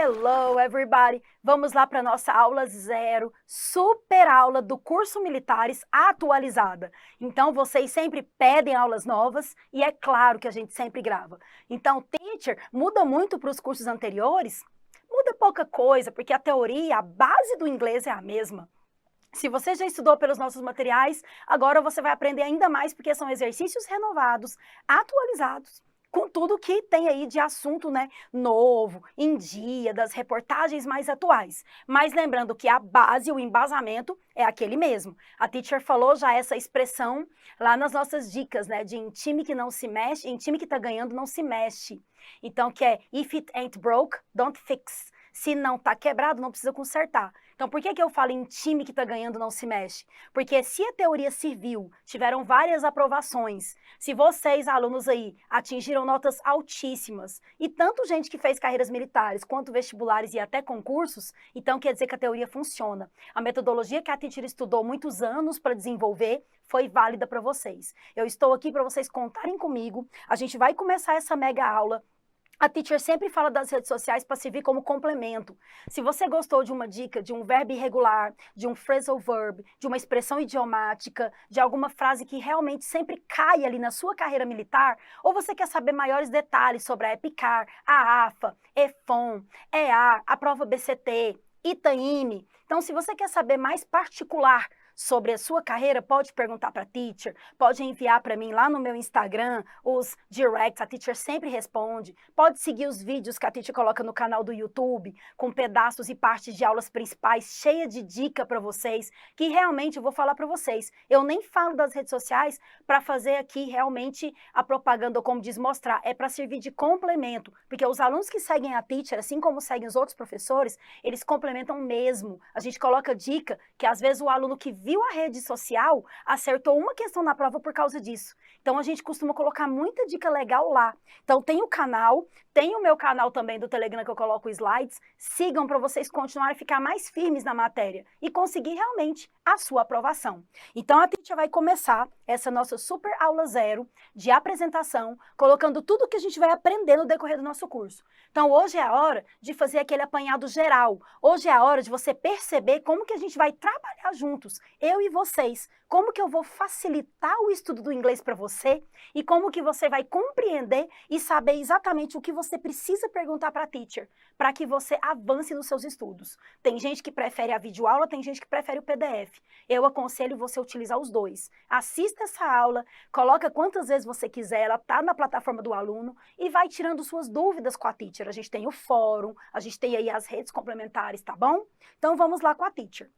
Hello, everybody! Vamos lá para a nossa aula 0, super aula do curso Militares atualizada. Então, vocês sempre pedem aulas novas e é claro que a gente sempre grava. Então, teacher, muda muito para os cursos anteriores? Muda pouca coisa, porque a teoria, a base do inglês é a mesma. Se você já estudou pelos nossos materiais, agora você vai aprender ainda mais, porque são exercícios renovados, atualizados, com tudo que tem aí de assunto, né, novo, em dia, das reportagens mais atuais. Mas lembrando que a base, o embasamento, é aquele mesmo. A teacher falou já essa expressão lá nas nossas dicas, né, de em time que não se mexe, em time que tá ganhando não se mexe. Então, que é if it ain't broke, don't fix. Se não tá quebrado, não precisa consertar. Então, por que eu falo em time que está ganhando não se mexe? Porque se a teoria civil tiveram várias aprovações, se vocês, alunos aí, atingiram notas altíssimas, e tanto gente que fez carreiras militares, quanto vestibulares e até concursos, então quer dizer que a teoria funciona. A metodologia que a teacher estudou muitos anos para desenvolver foi válida para vocês. Eu estou aqui para vocês contarem comigo, a gente vai começar essa mega aula. A teacher sempre fala das redes sociais para servir como complemento. Se você gostou de uma dica, de um verbo irregular, de um phrasal verb, de uma expressão idiomática, de alguma frase que realmente sempre cai ali na sua carreira militar, ou você quer saber maiores detalhes sobre a EPICAR, a AFA, EFON, EA, a prova BCT, ITAIME, então se você quer saber mais particular sobre a sua carreira, pode perguntar para a teacher, pode enviar para mim lá no meu Instagram, os directs, a teacher sempre responde, pode seguir os vídeos que a teacher coloca no canal do YouTube, com pedaços e partes de aulas principais, cheia de dica para vocês, que realmente eu vou falar para vocês. Eu nem falo das redes sociais para fazer aqui realmente a propaganda, ou como diz, mostrar, é para servir de complemento, porque os alunos que seguem a teacher, assim como seguem os outros professores, eles complementam mesmo. A gente coloca dica que às vezes o aluno que viu a rede social, acertou uma questão na prova por causa disso. Então, a gente costuma colocar muita dica legal lá. Então, tem o canal, tem o meu canal também do Telegram que eu coloco slides. Sigam para vocês continuarem a ficar mais firmes na matéria e conseguir realmente a sua aprovação. Então, a teacher vai começar essa nossa super aula 0 de apresentação, colocando tudo que a gente vai aprender no decorrer do nosso curso. Então, hoje é a hora de fazer aquele apanhado geral. Hoje é a hora de você perceber como que a gente vai trabalhar juntos, eu e vocês, como que eu vou facilitar o estudo do inglês para você e como que você vai compreender e saber exatamente o que você precisa perguntar para a teacher, para que você avance nos seus estudos. Tem gente que prefere a videoaula, tem gente que prefere o PDF. Eu aconselho você utilizar os dois. Assista essa aula, coloca quantas vezes você quiser, ela está na plataforma do aluno e vai tirando suas dúvidas com a teacher. A gente tem o fórum, a gente tem aí as redes complementares, tá bom? Então vamos lá com a teacher.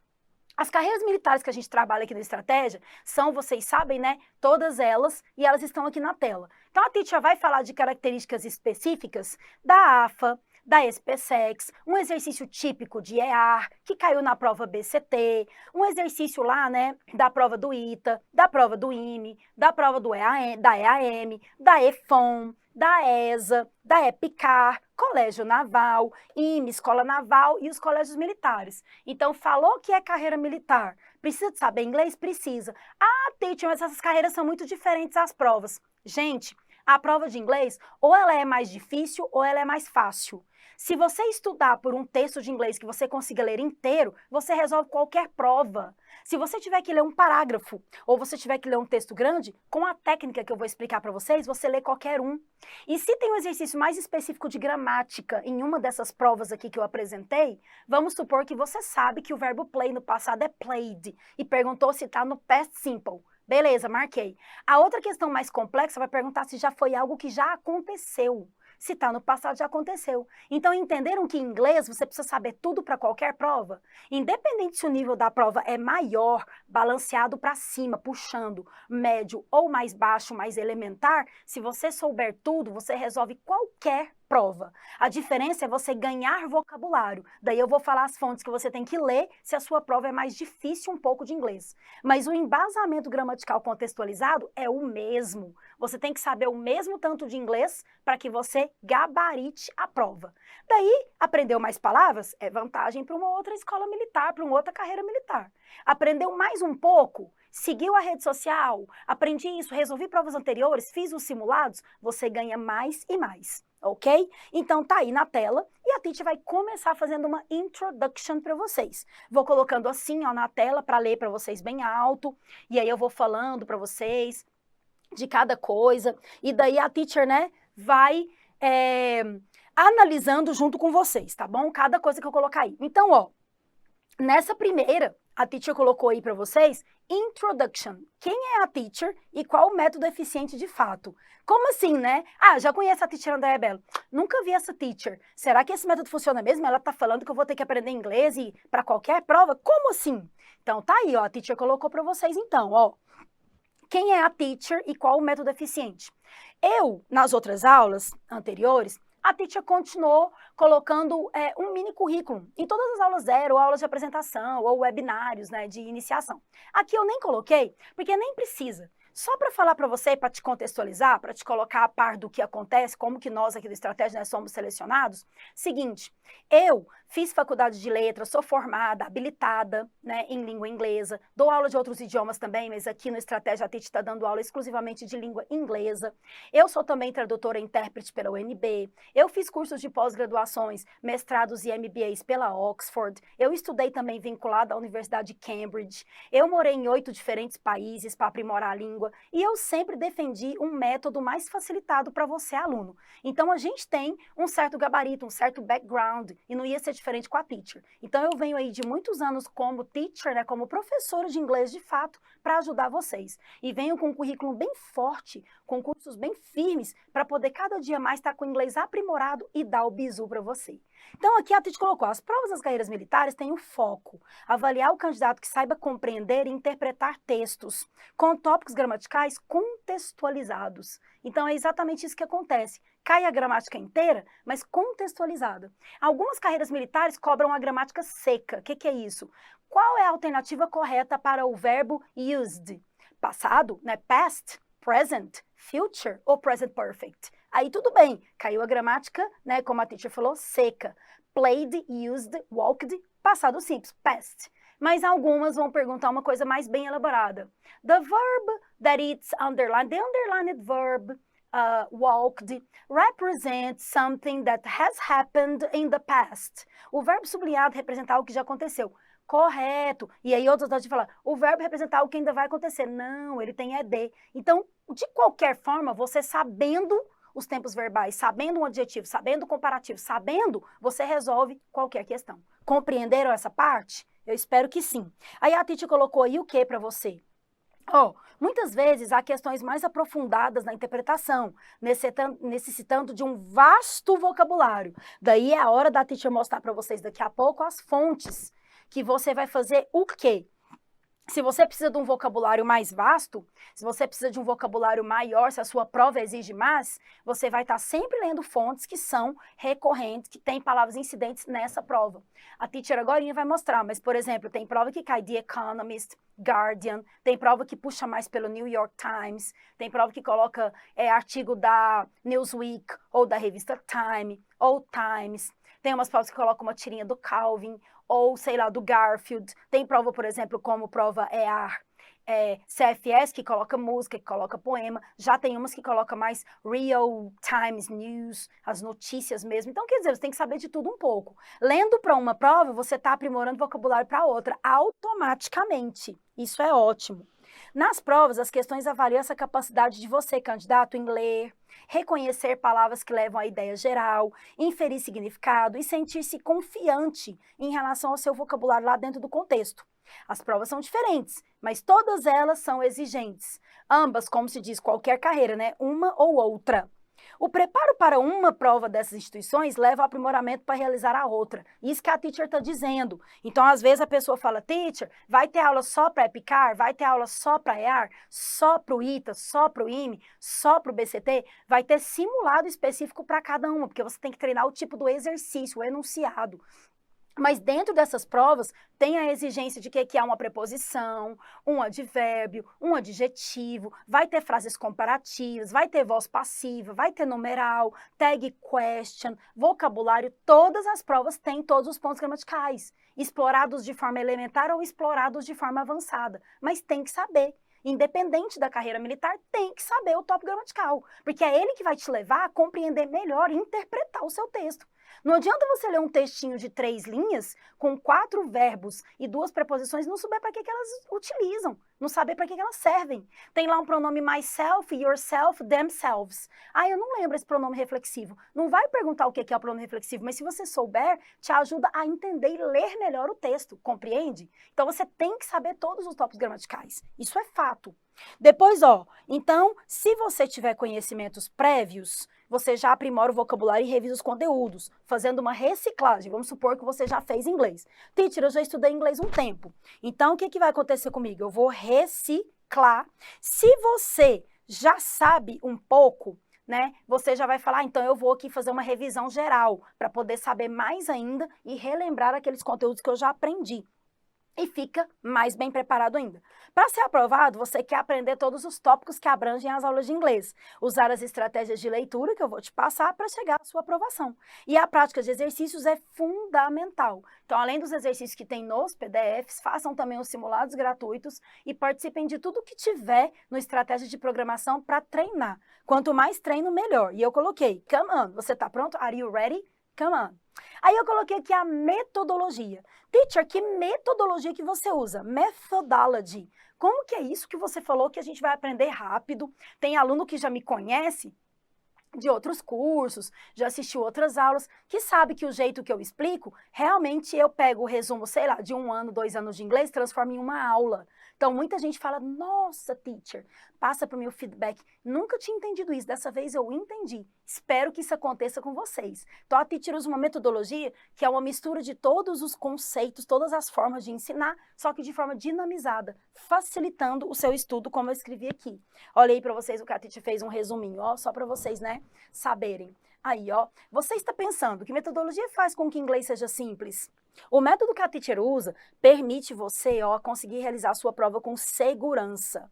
As carreiras militares que a gente trabalha aqui no Estratégia são, vocês sabem, né, todas elas, e elas estão aqui na tela. Então, a teacher vai falar de características específicas da AFA, da SPSEX, um exercício típico de EAR, que caiu na prova BCT, um exercício lá, né, da prova do ITA, da prova do IME, da prova do da EAM, da EFON, da ESA, da EPICAR, Colégio Naval, IME, Escola Naval e os colégios militares. Então, falou que é carreira militar. Precisa de saber inglês? Precisa. Ah, teacher, mas essas carreiras são muito diferentes às provas. Gente, a prova de inglês, ou ela é mais difícil ou ela é mais fácil. Se você estudar por um texto de inglês que você consiga ler inteiro, você resolve qualquer prova. Se você tiver que ler um parágrafo, ou você tiver que ler um texto grande, com a técnica que eu vou explicar para vocês, você lê qualquer um. E se tem um exercício mais específico de gramática em uma dessas provas aqui que eu apresentei, vamos supor que você sabe que o verbo play no passado é played, e perguntou se está no past simple. Beleza, marquei. A outra questão mais complexa vai perguntar se já foi algo que já aconteceu. Se está no passado, já aconteceu. Então, entenderam que em inglês você precisa saber tudo para qualquer prova? Independente se o nível da prova é maior, balanceado para cima, puxando, médio ou mais baixo, mais elementar, se você souber tudo, você resolve qualquer prova. A diferença é você ganhar vocabulário. Daí eu vou falar as fontes que você tem que ler se a sua prova é mais difícil um pouco de inglês. Mas o embasamento gramatical contextualizado é o mesmo. Você tem que saber o mesmo tanto de inglês para que você gabarite a prova. Daí, aprendeu mais palavras é vantagem para uma outra escola militar, para uma outra carreira militar. Aprendeu mais um pouco, seguiu a rede social, aprendi isso, resolvi provas anteriores, fiz os simulados, você ganha mais e mais, ok? Então tá aí na tela e a teacher vai começar fazendo uma introduction para vocês. Vou colocando assim, ó, na tela para ler para vocês bem alto, e aí eu vou falando para vocês de cada coisa, e daí a teacher, né, vai analisando junto com vocês, tá bom? Cada coisa que eu colocar aí. Então, ó, nessa primeira, a teacher colocou aí para vocês, introduction. Quem é a teacher e qual o método eficiente de fato? Como assim, né? Ah, já conheço a teacher Andréa Bello. Nunca vi essa teacher. Será que esse método funciona mesmo? Ela tá falando que eu vou ter que aprender inglês e para qualquer prova? Como assim? Então, tá aí, ó, a teacher colocou para vocês então, ó. Quem é a teacher e qual o método eficiente? Eu, nas outras aulas anteriores, a teacher continuou colocando um mini currículo em todas as aulas zero, aulas de apresentação ou webinários, né, de iniciação. Aqui eu nem coloquei, porque nem precisa. Só para falar para você, para te contextualizar, para te colocar a par do que acontece, como que nós aqui do Estratégia, né, somos selecionados. Seguinte, eu fiz faculdade de letras, sou formada, habilitada, né, em língua inglesa, dou aula de outros idiomas também, mas aqui no Estratégia a Titi está dando aula exclusivamente de língua inglesa. Eu sou também tradutora e intérprete pela UNB, eu fiz cursos de pós-graduações, mestrados e MBAs pela Oxford, eu estudei também vinculada à Universidade de Cambridge, eu morei em 8 diferentes países para aprimorar a língua, e eu sempre defendi um método mais facilitado para você, aluno. Então a gente tem um certo gabarito, um certo background, e não ia ser diferente com a teacher. Então eu venho aí de muitos anos como teacher, né, como professora de inglês de fato, para ajudar vocês. E venho com um currículo bem forte, com cursos bem firmes, para poder cada dia mais estar com o inglês aprimorado e dar o bizu para você. Então aqui a teacher colocou, as provas das carreiras militares têm um foco, avaliar o candidato que saiba compreender e interpretar textos, com tópicos gramaticais contextualizados. Então é exatamente isso que acontece. Cai a gramática inteira, mas contextualizada. Algumas carreiras militares cobram a gramática seca. O que é isso? Qual é a alternativa correta para o verbo used? Passado, né? Past, present, future ou present perfect? Aí tudo bem, caiu a gramática, né? Como a teacher falou, seca. Played, used, walked, passado simples, past. Mas algumas vão perguntar uma coisa mais bem elaborada. The verb that it's underlined, the underlined verb, walked, represents something that has happened in the past. O verbo sublinhado representa algo que já aconteceu. Correto. E aí outros vão falar, o verbo representa algo que ainda vai acontecer. Não, ele tem ED. Então, de qualquer forma, você sabendo os tempos verbais, sabendo um adjetivo, sabendo o comparativo, sabendo, você resolve qualquer questão. Compreenderam essa parte? Eu espero que sim. Aí a Titi colocou aí o que para você? Muitas vezes há questões mais aprofundadas na interpretação, necessitando de um vasto vocabulário. Daí é a hora da teacher mostrar para vocês daqui a pouco as fontes que você vai fazer o quê? Se você precisa de um vocabulário mais vasto, se você precisa de um vocabulário maior, se a sua prova exige mais, você vai estar sempre lendo fontes que são recorrentes, que têm palavras incidentes nessa prova. A teacher agora vai mostrar, mas, por exemplo, tem prova que cai The Economist, Guardian, tem prova que puxa mais pelo New York Times, tem prova que coloca artigo da Newsweek, ou da revista Time, ou Times, tem umas provas que colocam uma tirinha do Calvin, ou, sei lá, do Garfield. Tem prova, por exemplo, como prova CFS, que coloca música, que coloca poema. Já tem umas que coloca mais Real Times News, as notícias mesmo. Então, quer dizer, você tem que saber de tudo um pouco. Lendo para uma prova, você está aprimorando vocabulário para outra, automaticamente. Isso é ótimo. Nas provas, as questões avaliam essa capacidade de você, candidato, em ler, reconhecer palavras que levam à ideia geral, inferir significado e sentir-se confiante em relação ao seu vocabulário lá dentro do contexto. As provas são diferentes, mas todas elas são exigentes. Ambas, como se diz, qualquer carreira, né? Uma ou outra. O preparo para uma prova dessas instituições leva ao aprimoramento para realizar a outra. Isso que a teacher está dizendo. Então, às vezes, a pessoa fala, teacher, vai ter aula só para EPICAR? Vai ter aula só para EAR? Só para o ITA? Só para o IME? Só para o BCT? Vai ter simulado específico para cada uma, porque você tem que treinar o tipo do exercício, o enunciado. Mas dentro dessas provas, tem a exigência de que é uma preposição, um advérbio, um adjetivo, vai ter frases comparativas, vai ter voz passiva, vai ter numeral, tag question, vocabulário, todas as provas têm todos os pontos gramaticais, explorados de forma elementar ou explorados de forma avançada, mas tem que saber. Independente da carreira militar, tem que saber o tópico gramatical, porque é ele que vai te levar a compreender melhor e interpretar o seu texto. Não adianta você ler um textinho de 3 linhas, com 4 verbos e 2 preposições, não saber para que elas utilizam, não saber para que elas servem. Tem lá um pronome myself, yourself, themselves. Ah, eu não lembro esse pronome reflexivo. Não vai perguntar o que é o pronome reflexivo, mas se você souber, te ajuda a entender e ler melhor o texto, compreende? Então você tem que saber todos os tópicos gramaticais. Isso é fato. Depois, então, se você tiver conhecimentos prévios, você já aprimora o vocabulário e revisa os conteúdos, fazendo uma reciclagem. Vamos supor que você já fez inglês. Teacher, eu já estudei inglês um tempo. Então, o que vai acontecer comigo? Eu vou reciclar. Se você já sabe um pouco, né, você já vai falar, então eu vou aqui fazer uma revisão geral, para poder saber mais ainda e relembrar aqueles conteúdos que eu já aprendi. E fica mais bem preparado ainda. Para ser aprovado, você quer aprender todos os tópicos que abrangem as aulas de inglês, usar as estratégias de leitura que eu vou te passar para chegar à sua aprovação. E a prática de exercícios é fundamental. Então, além dos exercícios que tem nos PDFs, façam também os simulados gratuitos e participem de tudo que tiver no Estratégia de Programação para treinar. Quanto mais treino, melhor. E eu coloquei, come on, você está pronto? Are you ready? Come on. Aí eu coloquei aqui a metodologia. Teacher, que metodologia que você usa? Methodology. Como que é isso que você falou que a gente vai aprender rápido? Tem aluno que já me conhece de outros cursos, já assistiu outras aulas, que sabe que o jeito que eu explico, realmente eu pego o resumo, sei lá, de 1 ano, 2 anos de inglês, transformo em uma aula. Então, muita gente fala, nossa, teacher, passa para o meu feedback. Nunca tinha entendido isso, dessa vez eu entendi. Espero que isso aconteça com vocês. Então, a teacher usa uma metodologia que é uma mistura de todos os conceitos, todas as formas de ensinar, só que de forma dinamizada, facilitando o seu estudo, como eu escrevi aqui. Olha aí para vocês, o que a teacher fez um resuminho, só para vocês, né, saberem. Aí, você está pensando que metodologia faz com que inglês seja simples? O método que a teacher usa permite você, conseguir realizar a sua prova com segurança.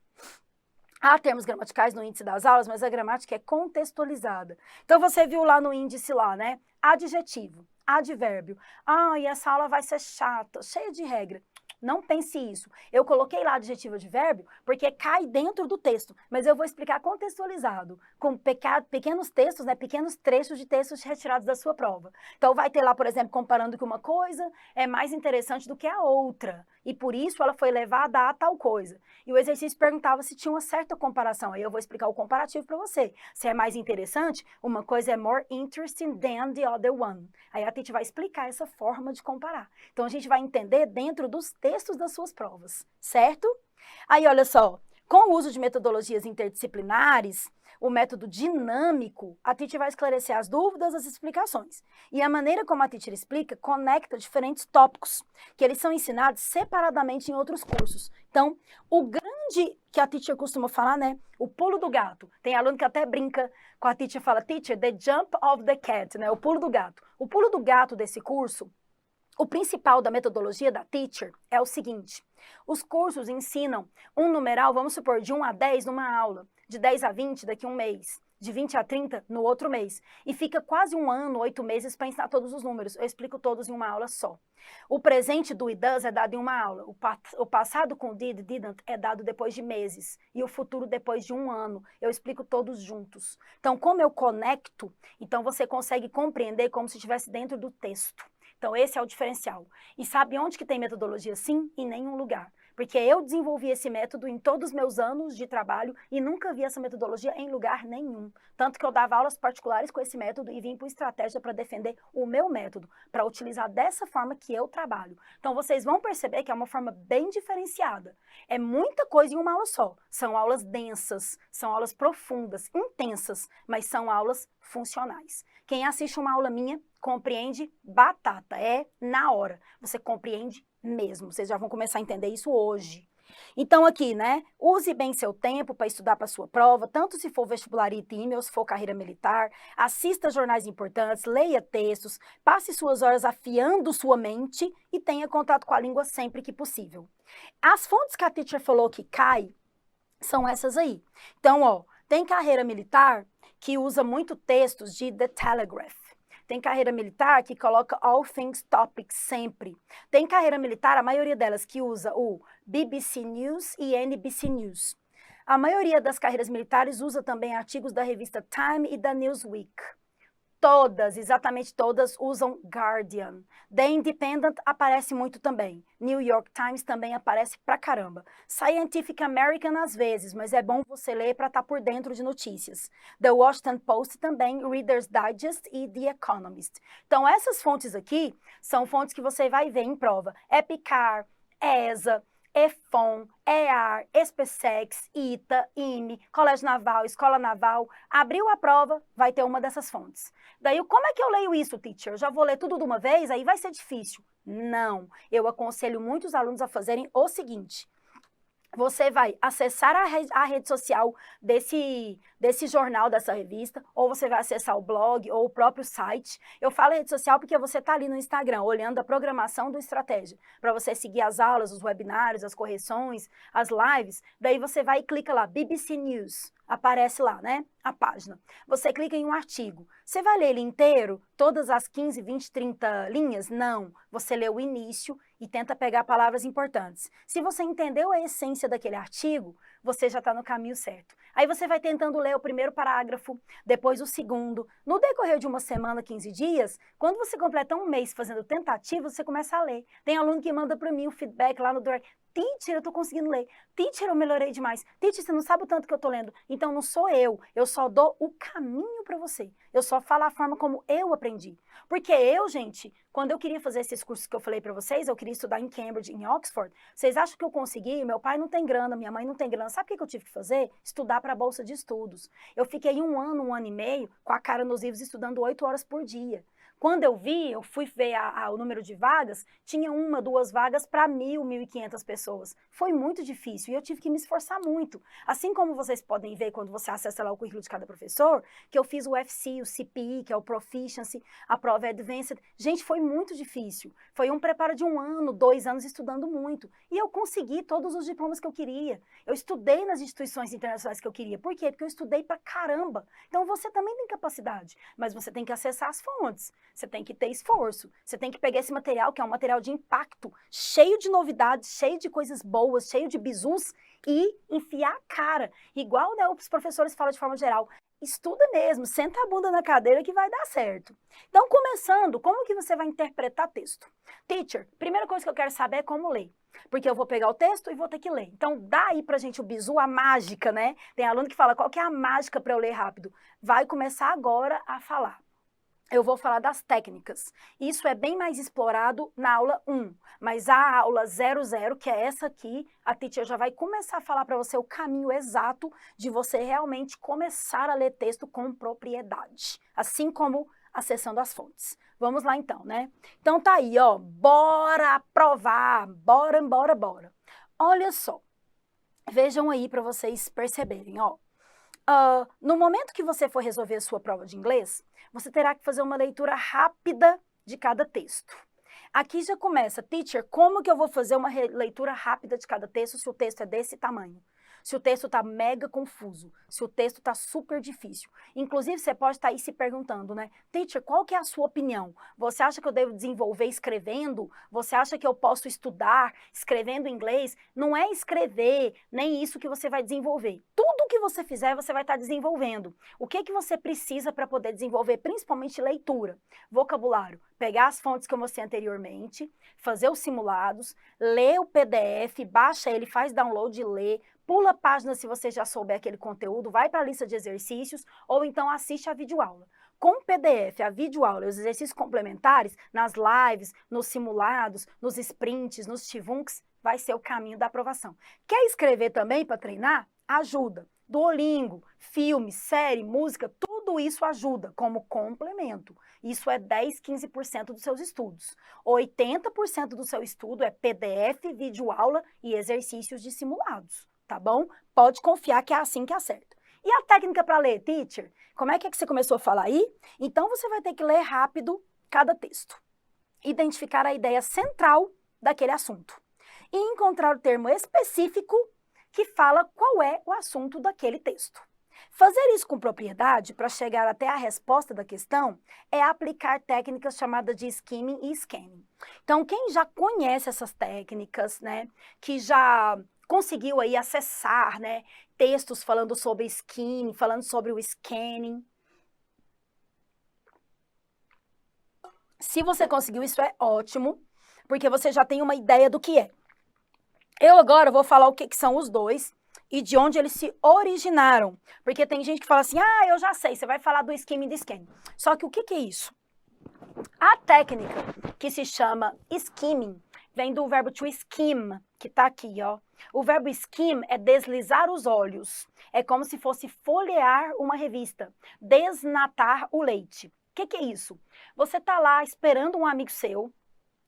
Há termos gramaticais no índice das aulas, mas a gramática é contextualizada. Então, você viu lá no índice lá, né? Adjetivo, advérbio. E essa aula vai ser chata, cheia de regra. Não pense isso. Eu coloquei lá adjetivo e advérbio porque cai dentro do texto, mas eu vou explicar contextualizado, com pequenos textos, né, pequenos trechos de textos retirados da sua prova. Então vai ter lá, por exemplo, comparando que uma coisa é mais interessante do que a outra, e por isso ela foi levada a tal coisa. E o exercício perguntava se tinha uma certa comparação, aí eu vou explicar o comparativo para você. Se é mais interessante, uma coisa é more interesting than the other one. Aí a teacher vai explicar essa forma de comparar. Então a gente vai entender dentro dos textos das suas provas, certo? Aí, olha só, com o uso de metodologias interdisciplinares, o método dinâmico, a teacher vai esclarecer as dúvidas, as explicações. E a maneira como a teacher explica conecta diferentes tópicos, que eles são ensinados separadamente em outros cursos. Então, o grande que a teacher costuma falar, né, o pulo do gato. Tem aluno que até brinca com a teacher, fala, teacher, the jump of the cat, né, o pulo do gato. O pulo do gato desse curso, o principal da metodologia da teacher é o seguinte, os cursos ensinam um numeral, vamos supor, de 1 a 10 numa aula, de 10 a 20 daqui a um mês, de 20 a 30 no outro mês, e fica quase 1 ano, 8 meses para ensinar todos os números, eu explico todos em uma aula só. O presente do it does é dado em uma aula, o passado com did, didn't é dado depois de meses, e o futuro depois de 1 ano, eu explico todos juntos. Então, como eu conecto, então você consegue compreender como se estivesse dentro do texto. Então, esse é o diferencial. E sabe onde que tem metodologia sim? Em nenhum lugar. Porque eu desenvolvi esse método em todos os meus anos de trabalho e nunca vi essa metodologia em lugar nenhum. Tanto que eu dava aulas particulares com esse método e vim para estratégia para defender o meu método, para utilizar dessa forma que eu trabalho. Então, vocês vão perceber que é uma forma bem diferenciada. É muita coisa em uma aula só. São aulas densas, são aulas profundas, intensas, mas são aulas funcionais. Quem assiste uma aula minha compreende batata, é na hora. Você compreende mesmo, vocês já vão começar a entender isso hoje. Então aqui, né, use bem seu tempo para estudar para sua prova, tanto se for vestibular e ITM ou se for carreira militar, assista jornais importantes, leia textos, passe suas horas afiando sua mente e tenha contato com a língua sempre que possível. As fontes que a teacher falou que cai são essas aí. Então, ó, tem carreira militar que usa muito textos de The Telegraph. Tem carreira militar que coloca All Things Topics sempre. Tem carreira militar, a maioria delas, que usa o BBC News e NBC News. A maioria das carreiras militares usa também artigos da revista Time e da Newsweek. Todas, exatamente todas, usam Guardian. The Independent aparece muito também. New York Times também aparece pra caramba. Scientific American às vezes, mas é bom você ler para estar por dentro de notícias. The Washington Post também, Reader's Digest e The Economist. Então essas fontes aqui são fontes que você vai ver em prova. EPICAR, ESA, EFON, EAR, ESPESEX, ITA, IME, Colégio Naval, Escola Naval. Abriu a prova, vai ter uma dessas fontes. Daí, como é que eu leio isso, teacher? Eu já vou ler tudo de uma vez? Aí vai ser difícil. Não. Eu aconselho muitos alunos a fazerem o seguinte. Você vai acessar a rede social desse jornal, dessa revista, ou você vai acessar o blog ou o próprio site. Eu falo rede social porque você está ali no Instagram, olhando a programação do Estratégia, para você seguir as aulas, os webinários, as correções, as lives. Daí você vai e clica lá, BBC News, aparece lá, né, a página. Você clica em um artigo. Você vai ler ele inteiro, todas as 15, 20, 30 linhas? Não. Você lê o início e tenta pegar palavras importantes. Se você entendeu a essência daquele artigo, você já está no caminho certo. Aí você vai tentando ler o primeiro parágrafo, depois o segundo. No decorrer de uma semana, 15 dias, quando você completa um mês fazendo tentativa, você começa a ler. Tem aluno que manda para mim o feedback lá no direct. Teacher, eu tô conseguindo ler. Teacher, eu melhorei demais. Teacher, você não sabe o tanto que eu tô lendo. Então não sou eu só dou o caminho para você. Eu só falo a forma como eu aprendi. Porque eu, gente, quando eu queria fazer esses cursos que eu falei para vocês, eu queria estudar em Cambridge, em Oxford, vocês acham que eu consegui? Meu pai não tem grana, minha mãe não tem grana. Sabe o que eu tive que fazer? Estudar para a bolsa de estudos. Eu fiquei um ano e meio, com a cara nos livros, estudando 8 horas por dia. Quando eu vi, eu fui ver o número de vagas, tinha 1, 2 vagas para 1.000, 1.500 pessoas. Foi muito difícil e eu tive que me esforçar muito. Assim como vocês podem ver quando você acessa lá o currículo de cada professor, que eu fiz o UFC, o CPI, que é o Proficiency, a prova Advanced. Gente, foi muito difícil. Foi um preparo de 1 ano, 2 anos estudando muito. E eu consegui todos os diplomas que eu queria. Eu estudei nas instituições internacionais que eu queria. Por quê? Porque eu estudei pra caramba. Então você também tem capacidade, mas você tem que acessar as fontes. Você tem que ter esforço, você tem que pegar esse material, que é um material de impacto, cheio de novidades, cheio de coisas boas, cheio de bizus, e enfiar a cara. Igual, né, os professores falam de forma geral, estuda mesmo, senta a bunda na cadeira que vai dar certo. Então, começando, como que você vai interpretar texto? Teacher, primeira coisa que eu quero saber é como ler. Porque eu vou pegar o texto e vou ter que ler. Então, dá aí pra gente o bizu, a mágica, né? Tem aluno que fala, qual que é a mágica para eu ler rápido? Vai começar agora a falar. Eu vou falar das técnicas. Isso é bem mais explorado na aula 1, mas a aula 00, que é essa aqui, a teacher já vai começar a falar para você o caminho exato de você realmente começar a ler texto com propriedade, assim como acessando as fontes. Vamos lá então, né? Então tá aí, ó, bora aprovar, bora, bora, bora. Olha só, vejam aí para vocês perceberem, ó. No momento que você for resolver a sua prova de inglês, você terá que fazer uma leitura rápida de cada texto. Aqui já começa, teacher, como que eu vou fazer uma leitura rápida de cada texto se o texto é desse tamanho? Se o texto está mega confuso, se o texto está super difícil. Inclusive, você pode estar aí se perguntando, né? Teacher, qual que é a sua opinião? Você acha que eu devo desenvolver escrevendo? Você acha que eu posso estudar escrevendo inglês? Não é escrever, nem isso que você vai desenvolver. Tudo que você fizer, você vai estar desenvolvendo. O que que você precisa para poder desenvolver? Principalmente leitura, vocabulário. Pegar as fontes que eu mostrei anteriormente, fazer os simulados, ler o PDF, baixa ele, faz download e lê, pula a página se você já souber aquele conteúdo, vai para a lista de exercícios ou então assiste a videoaula. Com o PDF, a videoaula e os exercícios complementares, nas lives, nos simulados, nos sprints, nos Tivunks, vai ser o caminho da aprovação. Quer escrever também para treinar? Ajuda. Duolingo, filme, série, música, tudo tudo isso ajuda como complemento. Isso é 10, 15% dos seus estudos. 80% do seu estudo é PDF, videoaula e exercícios de simulados, tá bom? Pode confiar que é assim que acerta. E a técnica para ler, teacher? Como é que você começou a falar aí? Então, você vai ter que ler rápido cada texto. Identificar a ideia central daquele assunto. E encontrar o termo específico que fala qual é o assunto daquele texto. Fazer isso com propriedade para chegar até a resposta da questão é aplicar técnicas chamadas de skimming e scanning. Então, quem já conhece essas técnicas, né, que já conseguiu aí acessar, né, textos falando sobre skimming, falando sobre o scanning. Se você conseguiu, isso é ótimo, porque você já tem uma ideia do que é. Eu agora vou falar o que são os dois e de onde eles se originaram. Porque tem gente que fala assim, eu já sei, você vai falar do skimming e do scanning. Só que o que é isso? A técnica que se chama skimming vem do verbo to skim, que está aqui, ó. O verbo skim é deslizar os olhos. É como se fosse folhear uma revista, desnatar o leite. O que é isso? Você está lá esperando um amigo seu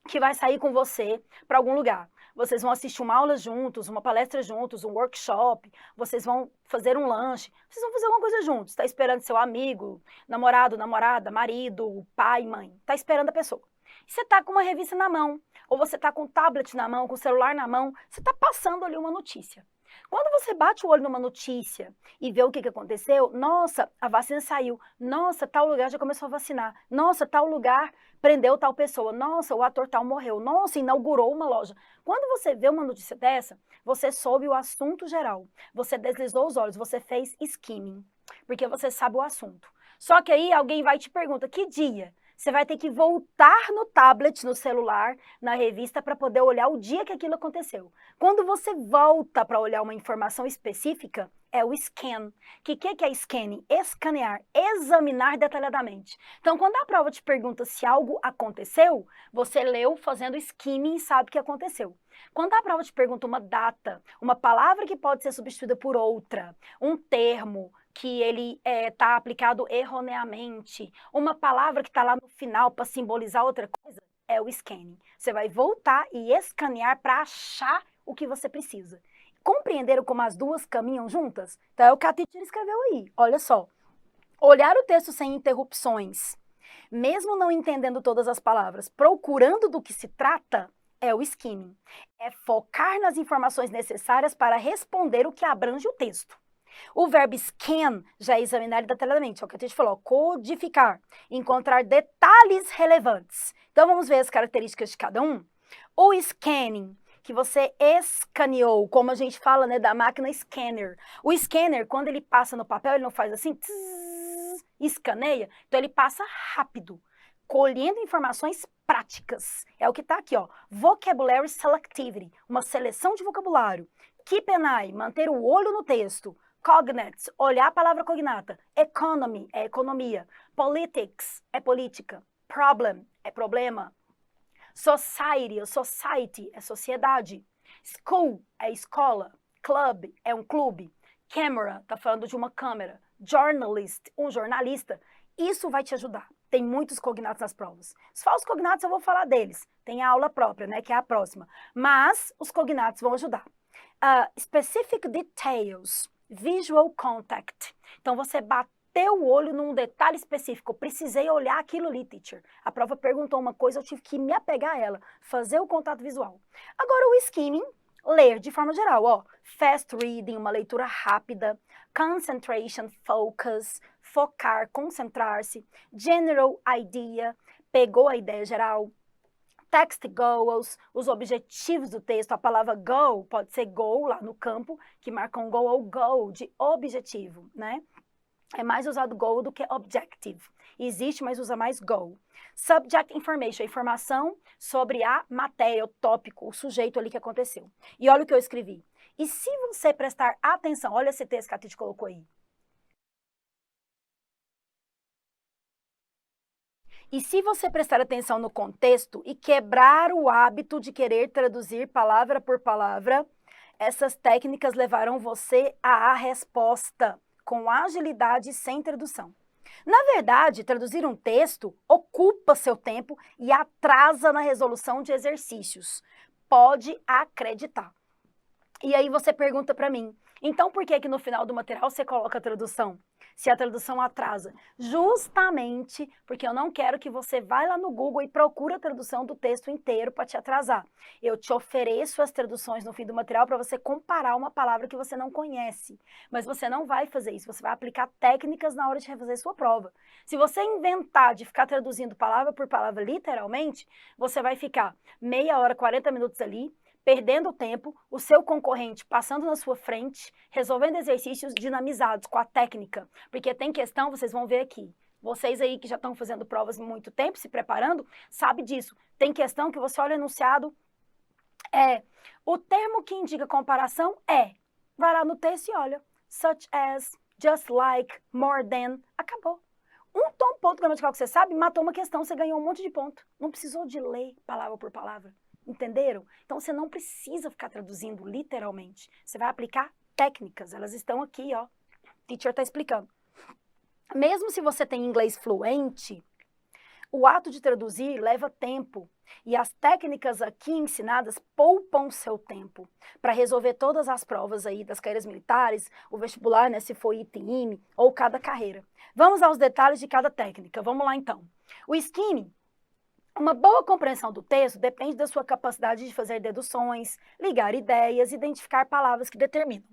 que vai sair com você para algum lugar. Vocês vão assistir uma aula juntos, uma palestra juntos, um workshop, vocês vão fazer um lanche, vocês vão fazer alguma coisa juntos. Está esperando seu amigo, namorado, namorada, marido, pai, mãe. Está esperando a pessoa. E você está com uma revista na mão, ou você está com o tablet na mão, com o celular na mão, você está passando ali uma notícia. Quando você bate o olho numa notícia e vê o que aconteceu, nossa, a vacina saiu, nossa, tal lugar já começou a vacinar, nossa, tal lugar prendeu tal pessoa, nossa, o ator tal morreu, nossa, inaugurou uma loja. Quando você vê uma notícia dessa, você soube o assunto geral, você deslizou os olhos, você fez skimming, porque você sabe o assunto. Só que aí alguém vai e te pergunta, que dia? Você vai ter que voltar no tablet, no celular, na revista, para poder olhar o dia que aquilo aconteceu. Quando você volta para olhar uma informação específica, é o scan. O que é scanning? Escanear, examinar detalhadamente. Então, quando a prova te pergunta se algo aconteceu, você leu fazendo skimming e sabe o que aconteceu. Quando a prova te pergunta uma data, uma palavra que pode ser substituída por outra, um termo que ele está aplicado erroneamente, uma palavra que está lá no final para simbolizar outra coisa, é o scanning. Você vai voltar e escanear para achar o que você precisa. Compreenderam como as duas caminham juntas? Então é o que a teacher escreveu aí. Olha só. Olhar o texto sem interrupções, mesmo não entendendo todas as palavras, procurando do que se trata, é o skimming. É focar nas informações necessárias para responder o que abrange o texto. O verbo scan já é examinar detalhadamente, é o que a gente falou, codificar, encontrar detalhes relevantes. Então vamos ver as características de cada um. O scanning, que você escaneou, como a gente fala, né, da máquina scanner. O scanner, quando ele passa no papel, ele não faz assim, tss, escaneia, então ele passa rápido, colhendo informações práticas. É o que está aqui, ó, vocabulary selectivity, uma seleção de vocabulário. Keep an eye, manter o olho no texto. Cognates, olhar a palavra cognata. Economy, é economia. Politics, é política. Problem, é problema. Society, ou society, é sociedade. School, é escola. Club, é um clube. Camera, tá falando de uma câmera. Journalist, um jornalista. Isso vai te ajudar. Tem muitos cognatos nas provas. Os falsos cognatos eu vou falar deles. Tem a aula própria, né, que é a próxima. Mas os cognatos vão ajudar. Specific details. Visual contact. Então, você bateu o olho num detalhe específico. Precisei olhar aquilo ali, teacher. A prova perguntou uma coisa, eu tive que me apegar a ela. Fazer o contato visual. Agora, o skimming, ler de forma geral. Ó, fast reading, uma leitura rápida. Concentration, focus. Focar, concentrar-se. General idea, pegou a ideia geral. Text goals, os objetivos do texto. A palavra goal pode ser goal lá no campo, que marca um goal ou goal, de objetivo, né? É mais usado goal do que objective. Existe, mas usa mais goal. Subject information, a informação sobre a matéria, o tópico, o sujeito ali que aconteceu. E olha o que eu escrevi. E se você prestar atenção, olha esse texto que a Titi colocou aí. E se você prestar atenção no contexto e quebrar o hábito de querer traduzir palavra por palavra, essas técnicas levarão você à resposta, com agilidade e sem tradução. Na verdade, traduzir um texto ocupa seu tempo e atrasa na resolução de exercícios. Pode acreditar. E aí você pergunta para mim, então por que que no final do material você coloca a tradução? Se a tradução atrasa? Justamente porque eu não quero que você vá lá no Google e procure a tradução do texto inteiro para te atrasar. Eu te ofereço as traduções no fim do material para você comparar uma palavra que você não conhece. Mas você não vai fazer isso, você vai aplicar técnicas na hora de refazer sua prova. Se você inventar de ficar traduzindo palavra por palavra literalmente, você vai ficar meia hora, 40 minutos ali, perdendo tempo, o seu concorrente passando na sua frente, resolvendo exercícios dinamizados com a técnica. Porque tem questão, vocês vão ver aqui. Vocês aí que já estão fazendo provas há muito tempo, se preparando, sabe disso. Tem questão que você olha o enunciado, o termo que indica comparação é, vai lá no texto e olha, such as, just like, more than, acabou. Um ponto gramatical que você sabe, matou uma questão, você ganhou um monte de ponto. Não precisou de ler palavra por palavra. Entenderam? Então você não precisa ficar traduzindo literalmente. Você vai aplicar técnicas, elas estão aqui, ó. O teacher está explicando. Mesmo se você tem inglês fluente, o ato de traduzir leva tempo. E as técnicas aqui ensinadas poupam seu tempo para resolver todas as provas aí das carreiras militares, o vestibular, né, se for ITM ou cada carreira. Vamos aos detalhes de cada técnica. Vamos lá então. O skimming. Uma boa compreensão do texto depende da sua capacidade de fazer deduções, ligar ideias, identificar palavras que determinam.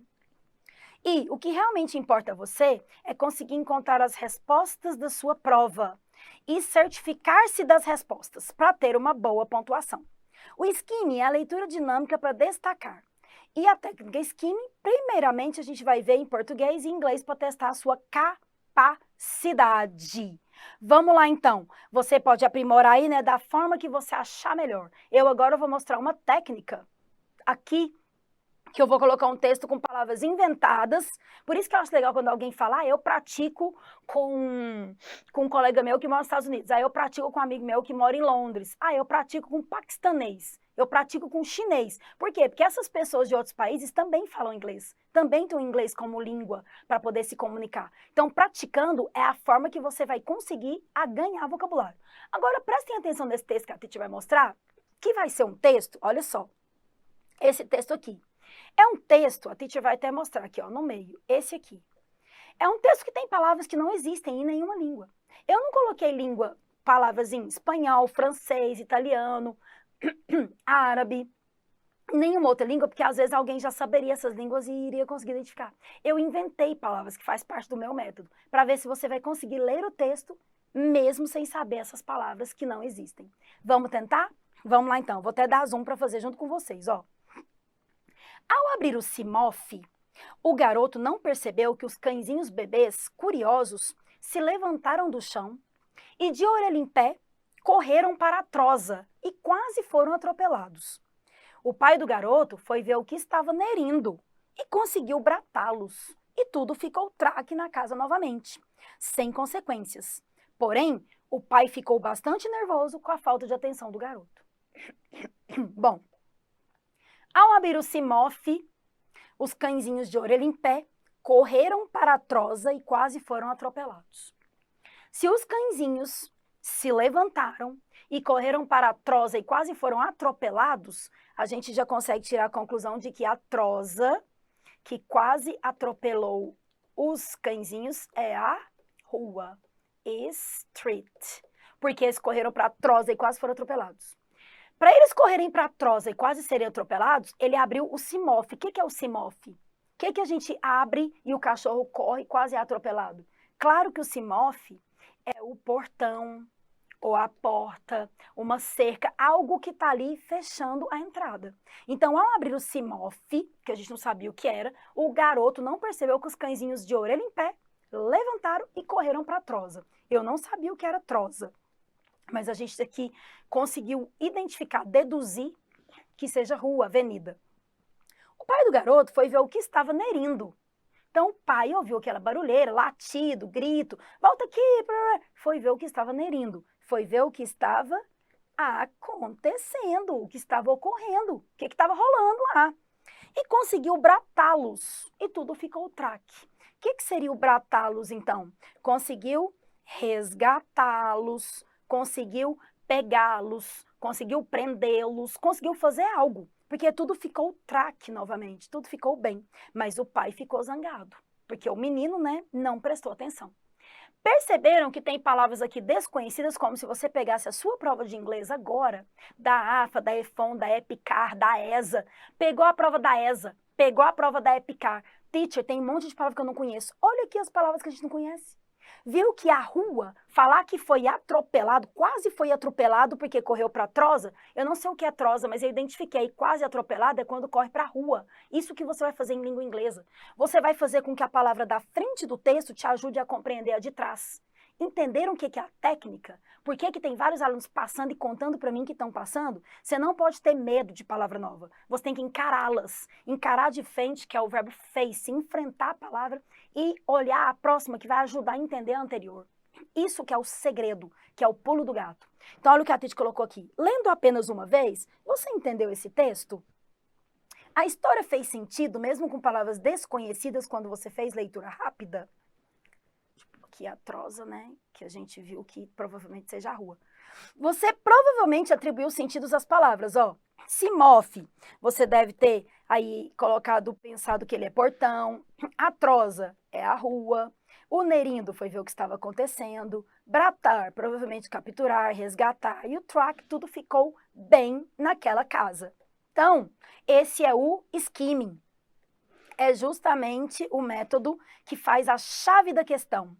E o que realmente importa a você é conseguir encontrar as respostas da sua prova e certificar-se das respostas para ter uma boa pontuação. O skimming é a leitura dinâmica para destacar. E a técnica skimming, primeiramente, a gente vai ver em português e inglês para testar a sua capacidade. Vamos lá então, você pode aprimorar aí, né, da forma que você achar melhor. Eu agora vou mostrar uma técnica aqui, que eu vou colocar um texto com palavras inventadas, por isso que eu acho legal quando alguém fala, eu pratico com um colega meu que mora nos Estados Unidos, eu pratico com um amigo meu que mora em Londres, eu pratico com um paquistanês, eu pratico com um chinês. Por quê? Porque essas pessoas de outros países também falam inglês, também têm o inglês como língua para poder se comunicar. Então, praticando é a forma que você vai conseguir a ganhar vocabulário. Agora, prestem atenção nesse texto que a Titi vai mostrar, que vai ser um texto, olha só, esse texto aqui. É um texto, a teacher vai até mostrar aqui, ó, no meio, esse aqui. É um texto que tem palavras que não existem em nenhuma língua. Eu não coloquei palavras em espanhol, francês, italiano, árabe, nenhuma outra língua, porque às vezes alguém já saberia essas línguas e iria conseguir identificar. Eu inventei palavras que faz parte do meu método, para ver se você vai conseguir ler o texto, mesmo sem saber essas palavras que não existem. Vamos tentar? Vamos lá então, vou até dar zoom para fazer junto com vocês, ó. Ao abrir o CIMOF, o garoto não percebeu que os cãezinhos bebês, curiosos, se levantaram do chão e, de orelha em pé, correram para a troza e quase foram atropelados. O pai do garoto foi ver o que estava nerindo e conseguiu bratá-los. E tudo ficou traque na casa novamente, sem consequências. Porém, o pai ficou bastante nervoso com a falta de atenção do garoto. Bom, ao abrir o CIMOF, os cãezinhos de orelha em pé correram para a troza e quase foram atropelados. Se os cãezinhos se levantaram e correram para a troza e quase foram atropelados, a gente já consegue tirar a conclusão de que a troza, que quase atropelou os cãezinhos, é a rua, street, porque eles correram para a troza e quase foram atropelados. Para eles correrem para a troza e quase serem atropelados, ele abriu o CIMOF. O que é o CIMOF? O que a gente abre e o cachorro corre e quase é atropelado? Claro que o CIMOF é o portão, ou a porta, uma cerca, algo que está ali fechando a entrada. Então, ao abrir o CIMOF, que a gente não sabia o que era, o garoto não percebeu que os cãezinhos de orelha em pé levantaram e correram para a troza. Eu não sabia o que era troza. Mas a gente aqui conseguiu identificar, deduzir que seja rua, avenida. O pai do garoto foi ver o que estava nerindo. Então o pai ouviu aquela barulheira, latido, grito, volta aqui, foi ver o que estava nerindo, foi ver o que estava acontecendo, o que estava ocorrendo, o que estava rolando lá. E conseguiu bratá-los, e tudo ficou traque. O que seria o bratá-los, então? Conseguiu resgatá-los, conseguiu pegá-los, conseguiu prendê-los, conseguiu fazer algo. Porque tudo ficou traque novamente, tudo ficou bem. Mas o pai ficou zangado, porque o menino, né, não prestou atenção. Perceberam que tem palavras aqui desconhecidas, como se você pegasse a sua prova de inglês agora, da AFA, da EFON, da EPICAR, da ESA, pegou a prova da ESA, pegou a prova da EPICAR. Teacher, tem um monte de palavras que eu não conheço. Olha aqui as palavras que a gente não conhece. Viu que a rua, falar que foi atropelado, quase foi atropelado porque correu para a trosa, eu não sei o que é trosa, mas eu identifiquei quase atropelado é quando corre para a rua. Isso que você vai fazer em língua inglesa. Você vai fazer com que a palavra da frente do texto te ajude a compreender a de trás. Entenderam o que é a técnica? Por que tem vários alunos passando e contando para mim que estão passando? Você não pode ter medo de palavra nova. Você tem que encará-las. Encarar de frente, que é o verbo face, enfrentar a palavra e olhar a próxima, que vai ajudar a entender a anterior. Isso que é o segredo, que é o pulo do gato. Então, olha o que a Titi colocou aqui. Lendo apenas uma vez, você entendeu esse texto? A história fez sentido, mesmo com palavras desconhecidas, quando você fez leitura rápida? Que é a trosa, né, que a gente viu que provavelmente seja a rua. Você provavelmente atribuiu sentidos às palavras, ó. Se mofe, você deve ter aí pensado que ele é portão. A trosa é a rua. O nerindo foi ver o que estava acontecendo. Bratar, provavelmente capturar, resgatar. E o track, tudo ficou bem naquela casa. Então, esse é o skimming. É justamente o método que faz a chave da questão,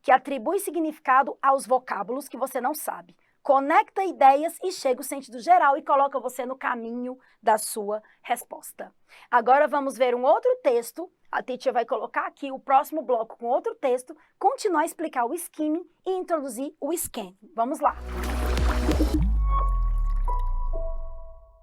que atribui significado aos vocábulos que você não sabe. Conecta ideias e chega o sentido geral e coloca você no caminho da sua resposta. Agora vamos ver um outro texto. A teacher vai colocar aqui o próximo bloco com outro texto, continuar a explicar o skimming e introduzir o scanning. Vamos lá!